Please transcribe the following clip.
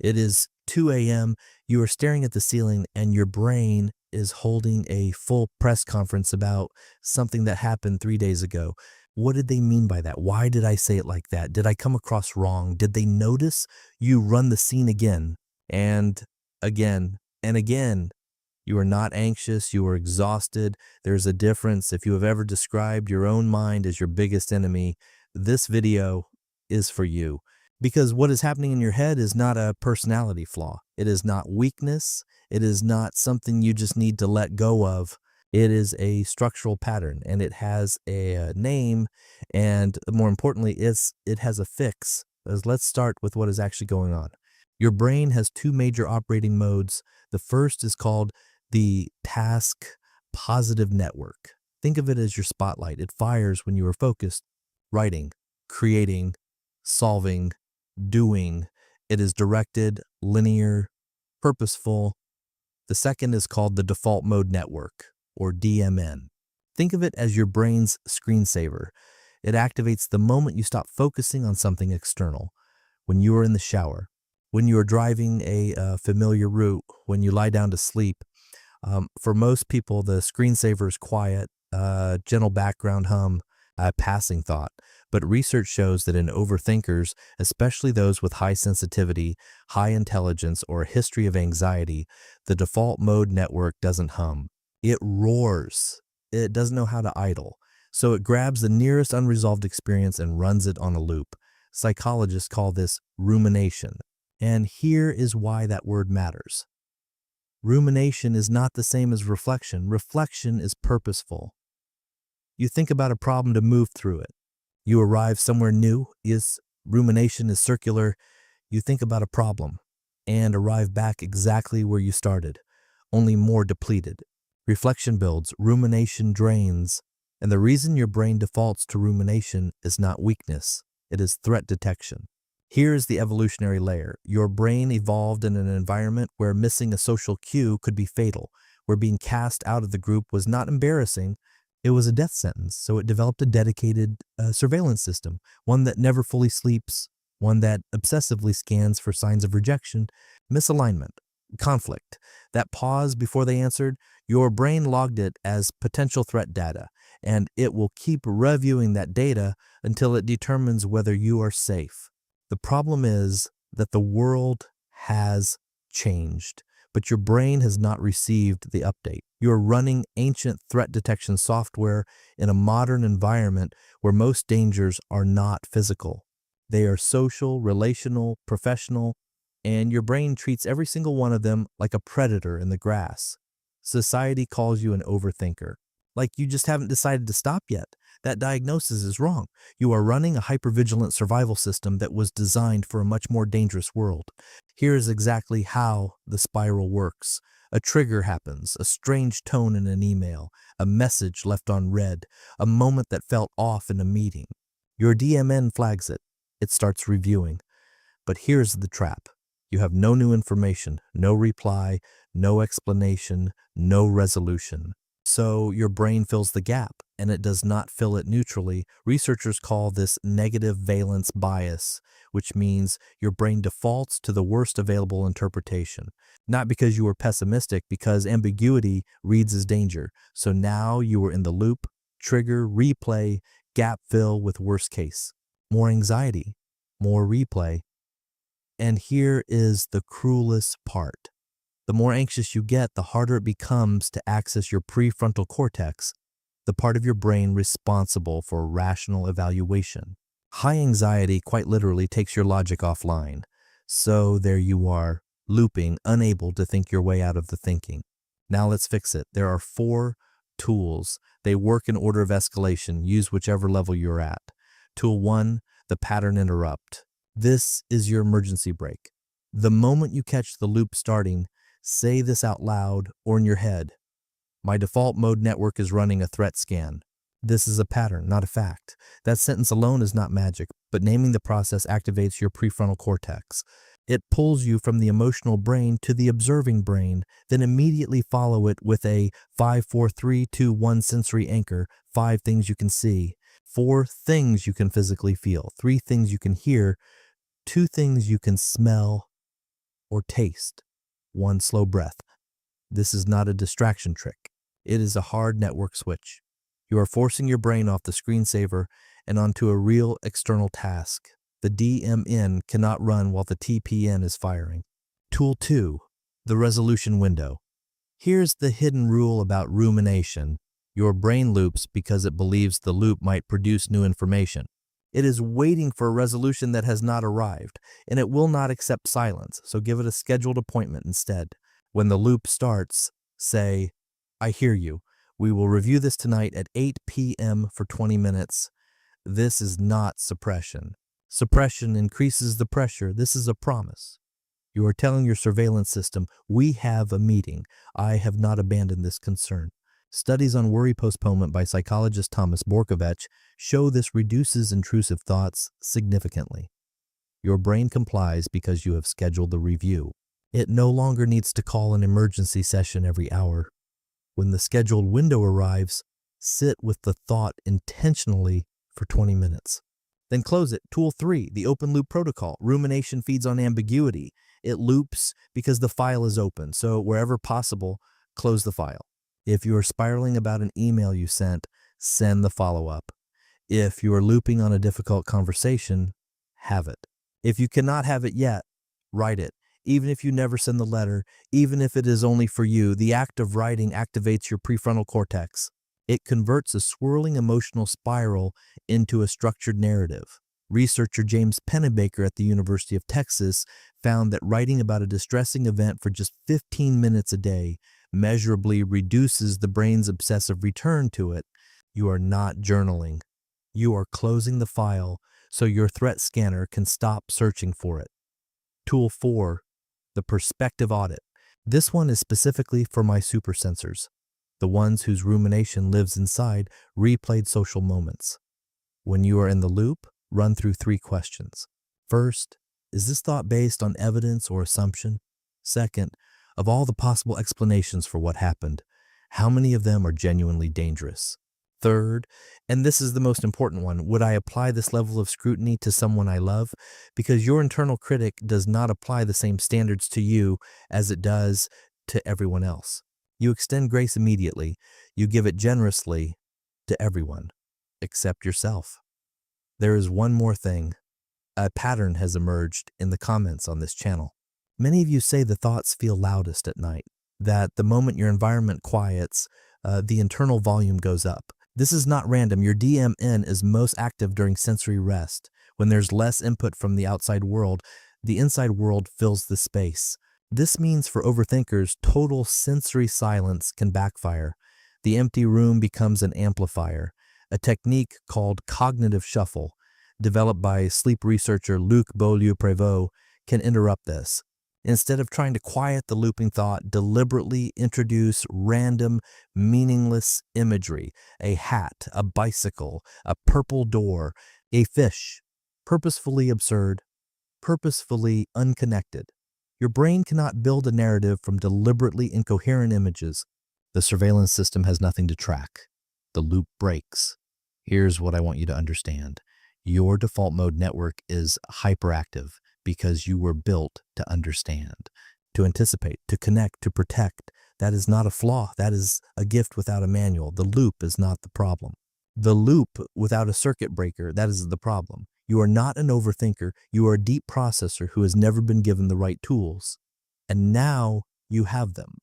It is 2 a.m., you are staring at the ceiling, and your brain is holding a full press conference about something that happened 3 days ago. What did they mean by that? Why did I say it like that? Did I come across wrong? Did they notice? You run the scene again and again and again. You are not anxious, you are exhausted. There's a difference. If you have ever described your own mind as your biggest enemy, this video is for you. Because what is happening in your head is not a personality flaw. It is not weakness. It is not something you just need to let go of. It is a structural pattern, and it has a name, and more importantly, it has a fix. Let's start with what is actually going on. Your brain has two major operating modes. The first is called the task positive network. Think of it as your spotlight. It fires when you are focused, writing, creating, solving, doing. It is directed, linear, purposeful. The second is called the default mode network, or DMN. Think of it as your brain's screensaver. It activates the moment you stop focusing on something external. When you are in the shower, when you are driving a familiar route, when you lie down to sleep. For most people, the screensaver is quiet, gentle background hum, passing thought. But research shows that in overthinkers, especially those with high sensitivity, high intelligence, or a history of anxiety, the default mode network doesn't hum. It roars. It doesn't know how to idle. So it grabs the nearest unresolved experience and runs it on a loop. Psychologists call this rumination. And here is why that word matters. Rumination is not the same as reflection. Reflection is purposeful. You think about a problem to move through it. You arrive somewhere new. Rumination is circular. You think about a problem and arrive back exactly where you started, only more depleted. Reflection builds, rumination drains. And the reason your brain defaults to rumination is not weakness. It is threat detection. Here is the evolutionary layer. Your brain evolved in an environment where missing a social cue could be fatal, where being cast out of the group was not embarrassing, it was a death sentence. So it developed a dedicated surveillance system, one that never fully sleeps, one that obsessively scans for signs of rejection, misalignment, conflict. That pause before they answered, your brain logged it as potential threat data, and it will keep reviewing that data until it determines whether you are safe. The problem is that the world has changed, but your brain has not received the update. You're running ancient threat detection software in a modern environment where most dangers are not physical. They are social, relational, professional, and your brain treats every single one of them like a predator in the grass. Society calls you an overthinker, like you just haven't decided to stop yet. That diagnosis is wrong. You are running a hypervigilant survival system that was designed for a much more dangerous world. Here is exactly how the spiral works. A trigger happens, a strange tone in an email, a message left on read, a moment that felt off in a meeting. Your DMN flags it. It starts reviewing. But here's the trap. You have no new information, no reply, no explanation, no resolution. So your brain fills the gap, and it does not fill it neutrally. Researchers call this negative valence bias, which means your brain defaults to the worst available interpretation. Not because you are pessimistic, because ambiguity reads as danger. So now you are in the loop, trigger, replay, gap fill with worst case. More anxiety, more replay. And here is the cruelest part. The more anxious you get, the harder it becomes to access your prefrontal cortex, the part of your brain responsible for rational evaluation. High anxiety quite literally takes your logic offline. So there you are, looping, unable to think your way out of the thinking. Now let's fix it. There are 4 tools. They work in order of escalation. Use whichever level you're at. Tool 1, the pattern interrupt. This is your emergency brake. The moment you catch the loop starting, say this out loud or in your head. My default mode network is running a threat scan. This is a pattern, not a fact. That sentence alone is not magic, but naming the process activates your prefrontal cortex. It pulls you from the emotional brain to the observing brain, then immediately follow it with a 5, 4, 3, 2, 1 sensory anchor, 5 things you can see, 4 things you can physically feel, 3 things you can hear, 2 things you can smell, or taste. One slow breath. This is not a distraction trick. It is a hard network switch. You are forcing your brain off the screensaver and onto a real external task. The DMN cannot run while the TPN is firing. Tool 2. The resolution window. Here's the hidden rule about rumination. Your brain loops because it believes the loop might produce new information. It is waiting for a resolution that has not arrived, and it will not accept silence, so give it a scheduled appointment instead. When the loop starts, say, "I hear you. We will review this tonight at 8 p.m. for 20 minutes. This is not suppression. Suppression increases the pressure. This is a promise. You are telling your surveillance system, we have a meeting. I have not abandoned this concern. Studies on worry postponement by psychologist Thomas Borkovich show this reduces intrusive thoughts significantly. Your brain complies because you have scheduled the review. It no longer needs to call an emergency session every hour. When the scheduled window arrives, sit with the thought intentionally for 20 minutes. Then close it. Tool 3, the open loop protocol. Rumination feeds on ambiguity. It loops because the file is open, so wherever possible, close the file. If you are spiraling about an email you sent, send the follow-up. If you are looping on a difficult conversation, have it. If you cannot have it yet, write it. Even if you never send the letter, even if it is only for you, the act of writing activates your prefrontal cortex. It converts a swirling emotional spiral into a structured narrative. Researcher James Pennebaker at the University of Texas found that writing about a distressing event for just 15 minutes a day measurably reduces the brain's obsessive return to it. You are not journaling. You are closing the file so your threat scanner can stop searching for it. Tool 4, the perspective audit. This one is specifically for my supersensors, the ones whose rumination lives inside replayed social moments. When you are in the loop, run through 3 questions. First, is this thought based on evidence or assumption? Second, of all the possible explanations for what happened, how many of them are genuinely dangerous? Third, and this is the most important one, would I apply this level of scrutiny to someone I love? Because your internal critic does not apply the same standards to you as it does to everyone else. You extend grace immediately. You give it generously to everyone, except yourself. There is one more thing. A pattern has emerged in the comments on this channel. Many of you say the thoughts feel loudest at night, that the moment your environment quiets, the internal volume goes up. This is not random. Your DMN is most active during sensory rest. When there's less input from the outside world, the inside world fills the space. This means for overthinkers, total sensory silence can backfire. The empty room becomes an amplifier, a technique called cognitive shuffle, developed by sleep researcher Luc Beaulieu-Prévost, can interrupt this. Instead of trying to quiet the looping thought, deliberately introduce random, meaningless imagery, a hat, a bicycle, a purple door, a fish, purposefully absurd, purposefully unconnected. Your brain cannot build a narrative from deliberately incoherent images. The surveillance system has nothing to track. The loop breaks. Here's what I want you to understand. Your default mode network is hyperactive because you were built to understand, to anticipate, to connect, to protect. That is not a flaw. That is a gift without a manual. The loop is not the problem. The loop without a circuit breaker, that is the problem. You are not an overthinker. You are a deep processor who has never been given the right tools. And now you have them.